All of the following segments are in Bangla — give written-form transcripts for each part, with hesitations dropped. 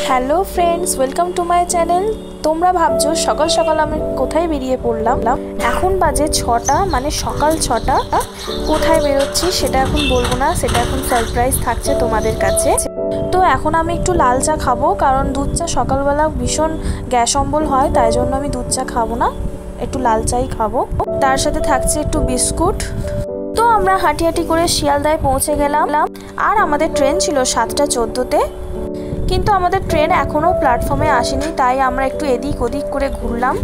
Hello friends, welcome to my channel. তোমরা ভাবছো সকাল সকাল আমি কোথায় বেরিয়ে পড়লাম। এখন বাজে 6টা, মানে সকাল 6টা। কোথায় বেরোচ্ছি সেটা এখন বলবো না, সেটা এখন সারপ্রাইজ থাকছে তোমাদের কাছে। তো এখন আমি একটু লাল চা খাবো, কারণ দুধ চা সকালবেলা ভীষণ গ্যাস অম্বল হয়, তাই জন্য আমি দুধ চা খাবো না, একটু লাল চাই খাবো। তার সাথে থাকছে একটু বিস্কুট। তো আমরা হাঁটি হাঁটি করে শিয়ালদায় পৌঁছে গেলাম, আর আমাদের ট্রেন ছিল 7টা 14-তে। কিন্তু আমাদের ট্রেন এখনো প্ল্যাটফর্মে আসেনি, তাই আমরা একটু এদিক ওদিক করে ঘুরলাম।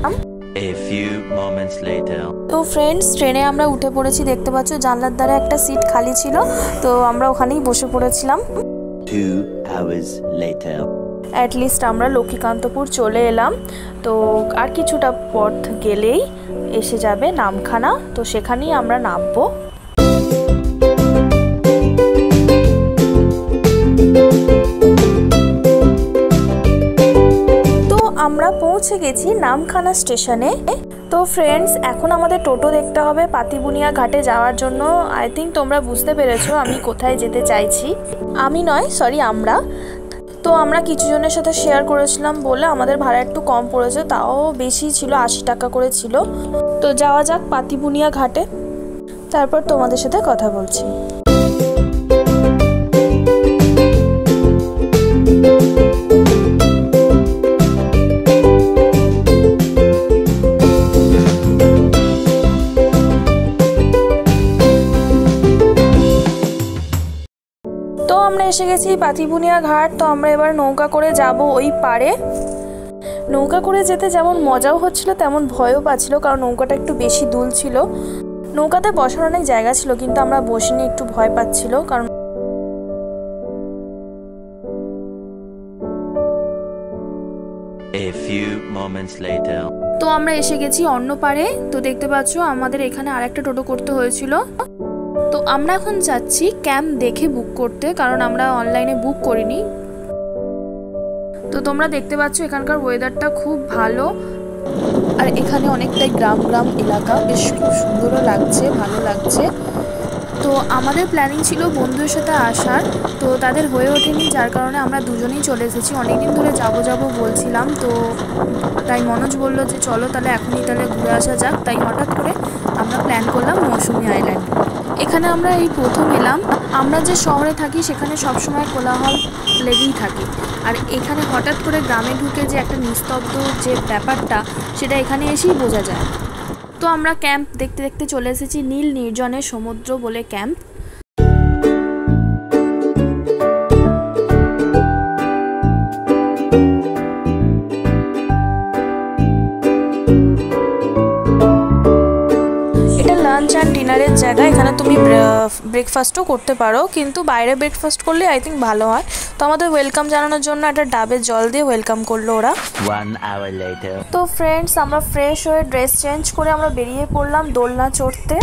তো ফ্রেন্ডস, ট্রেনে আমরা উঠে পড়েছি। দেখতে পাচ্ছ জানলার ধারে একটা সিট খালি ছিল, তো আমরা ওখানেই বসে পড়েছিলাম। 2 hours later. অ্যাটলিস্ট আমরা লক্ষ্মীকান্তপুর চলে এলাম। তো আর কিছুটা পথ গেলেই এসে যাবে নামখানা, তো সেখানেই আমরা নামবো। আমরা পৌঁছে গেছি নামখানা স্টেশনে। তো ফ্রেন্ডস, এখন আমাদের টোটো দেখতে হবে পাতিবুনিয়া ঘাটে যাওয়ার জন্য। আই থিঙ্ক তোমরা বুঝতে পেরেছো আমি কোথায় যেতে চাইছি। আমি নয়, সরি, আমরা। তো আমরা কিছু জনের সাথে শেয়ার করেছিলাম বলে আমাদের ভাড়া একটু কম পড়েছে, তাও বেশি ছিল, 80 টাকা করে ছিল। তো যাওয়া যাক পাতিবুনিয়া ঘাটে, তারপর তোমাদের সাথে কথা বলছি। তো আমরা এসে গেছি পাতিবুনিয়া ঘাট। তো আমরা এবার নৌকা করে যাব ওই পারে। নৌকা করে যেতে যেমন মজাও হচ্ছিল তেমন ভয়ও পাচ্ছিল, কারণ নৌকাটা একটু বেশি দুল ছিল। নৌকাতে বসার অনেক জায়গা ছিল, কিন্তু আমরা বসিনি, একটু ভয় পাচ্ছিল কারণ A few moments later. তো আমরা এসে গেছি অন্য পারে। তো দেখতে পাচ্ছ আমাদের এখানে আরেকটা টোটো করতে হয়েছিল। তো আমরা এখন যাচ্ছি ক্যাম্প দেখে বুক করতে, কারণ আমরা অনলাইনে বুক করিনি। তো তোমরা দেখতে পাচ্ছ এখানকার ওয়েদারটা খুব ভালো, আর এখানে অনেকটাই গ্রাম গ্রাম এলাকা, বেশ খুব সুন্দরও লাগছে, ভালো লাগছে। তো আমাদের প্ল্যানিং ছিল বন্ধুদের সাথে আসার, তো তাদের হয়ে ওঠেনি, যার কারণে আমরা দুজনেই চলে এসেছি। অনেকদিন ধরে যাবো বলছিলাম, তো তাই মনোজ বললো যে চলো তাহলে এখনই তাহলে ঘুরে আসা যাক। তাই হঠাৎ করে আমরা প্ল্যান করলাম মৌসুমী আইল্যান্ড। এখানে আমরা এই প্রথম এলাম। আমরা যে শহরে থাকি সেখানে সবসময় কোলাহল লেগেই থাকে, আর এখানে হঠাৎ করে গ্রামে ঢুকে যে একটা নিস্তব্ধ যে ব্যাপারটা, সেটা এখানে এসেই বোঝা যায়। তো আমরা ক্যাম্প দেখতে দেখতে চলে এসেছি নীল নির্জনের সমুদ্র বলে ক্যাম্প। লাঞ্চ অ্যান্ড ডিনারের জায়গা, এখানে তুমি ব্রেকফাস্টও করতে পারো, কিন্তু বাইরে ব্রেকফাস্ট করলে আই থিঙ্ক ভালো হয়। তো আমাদের ওয়েলকাম জানানোর জন্য একটা ডাবের জল দিয়ে ওয়েলকাম করলো ওরা। 1 hour later. তো ফ্রেন্ডস, আমরা ফ্রেশ হয়ে ড্রেস চেঞ্জ করে আমরা বেরিয়ে পড়লাম দোলনা চড়তে।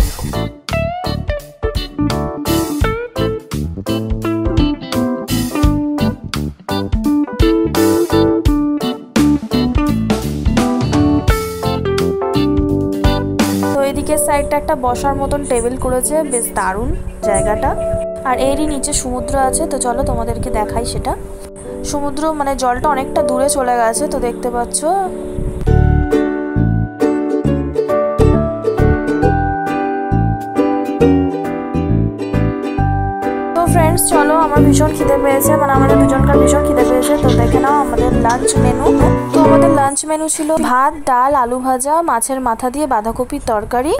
সাইডটা একটা বসার মতন টেবিল করেছে, বেশ দারুণ জায়গাটা। আর এরই নিচে সমুদ্র আছে। তো চলো তোমাদেরকে দেখাই সেটা। সমুদ্র মানে জলটা অনেকটা দূরে চলে গেছে, তো দেখতে পাচ্ছ। তো ফ্রেন্ডস চলো, আমার ভীষণ খিদে পেয়েছে, মানে আমাদের দুজনকার ভীষণ খিদে পেয়েছে। তো দেখে নাও আমাদের লাঞ্চ মেনু। তো আমাদের লাঞ্চ মেনু ছিল ভাত, ডাল, আলু ভাজা, মাছের মাথা দিয়ে বাঁধাকপির তরকারি,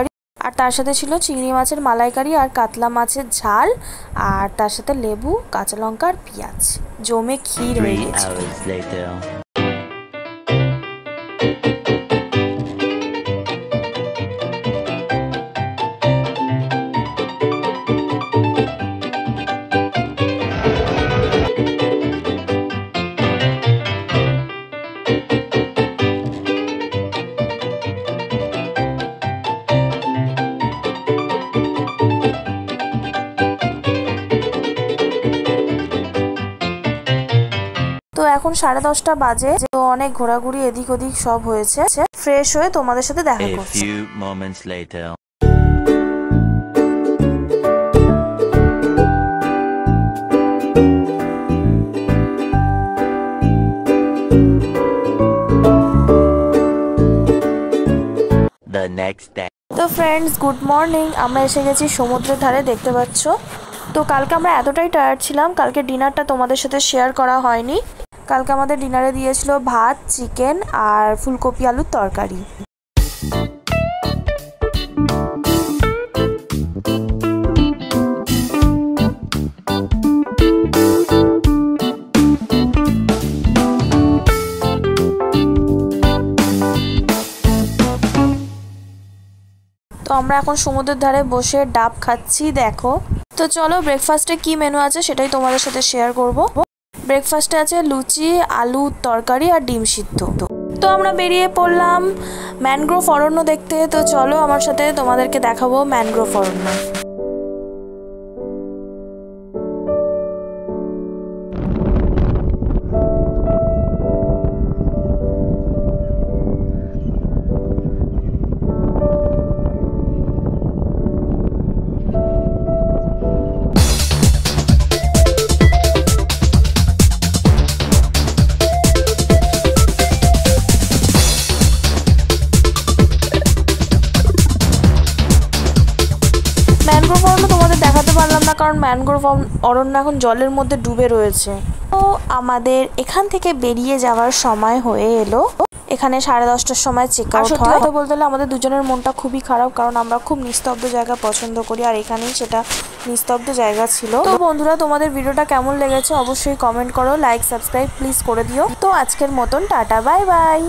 আর তার সাথে ছিল চিংড়ি মাছের মালাইকারি আর কাতলা মাছের ঝাল, আর তার সাথে লেবু, কাঁচা লঙ্কা আর পেঁয়াজ। জমে ক্ষীর হয়ে গেছে। 3 hours later. তো এখন 10:30 বাজে। তো অনেক ঘোরাঘুরি এদিক ওদিক সব হয়েছে। ফ্রেশ হয়ে তোমাদের সাথে দেখা A করছি। few moments later. next day. তো ফ্রেন্ডস, গুড মর্নিং। আমরা এসে গেছি সমুদ্রের ধারে, দেখতে পাচ্ছ। তো কালকে আমরা এতটাই টায়ার্ড ছিলাম, কালকে ডিনারটা তোমাদের সাথে শেয়ার করা হয়নি। কালকে আমাদের ডিনারে দিয়েছিল ভাত, চিকেন আর ফুলকপি আলুর তরকারি। তো আমরা এখন সমুদ্রের ধারে বসে ডাব খাচ্ছি, দেখো। তো চলো ব্রেকফাস্টে কি মেনু আছে সেটাই তোমাদের সাথে শেয়ার করব। ব্রেকফাস্টে আছে লুচি, আলু তরকারি আর ডিম সিদ্ধ। তো আমরা বেরিয়ে পড়লাম ম্যানগ্রোভ অরণ্য দেখতে। তো চলো আমার সাথে, তোমাদেরকে দেখাবো ম্যানগ্রোভ অরণ্য। ম্যানগ্রোভ অরণ্য তোমাদের দেখাতে পারলাম না, কারণ ম্যানগ্রোভ অরণ্য এখন জলের মধ্যে ডুবে রয়েছে। তো আমাদের এখান থেকে বেরিয়ে যাওয়ার সময় হয়ে এলো। এখানে 10:30টার সময় চেক আউট হয়। কথা বলতে হলে আমাদের দুজনের মনটা খুবই খারাপ, কারণ আমরা খুব নিস্তব্ধ জায়গা পছন্দ করি, আর এখানেই সেটা নিস্তব্ধ জায়গা ছিল। তো বন্ধুরা, তোমাদের ভিডিওটা কেমন লেগেছে অবশ্যই কমেন্ট করো, লাইক সাবস্ক্রাইব প্লিজ করে দিও। তো আজকের মতন টাটা, বাই বাই।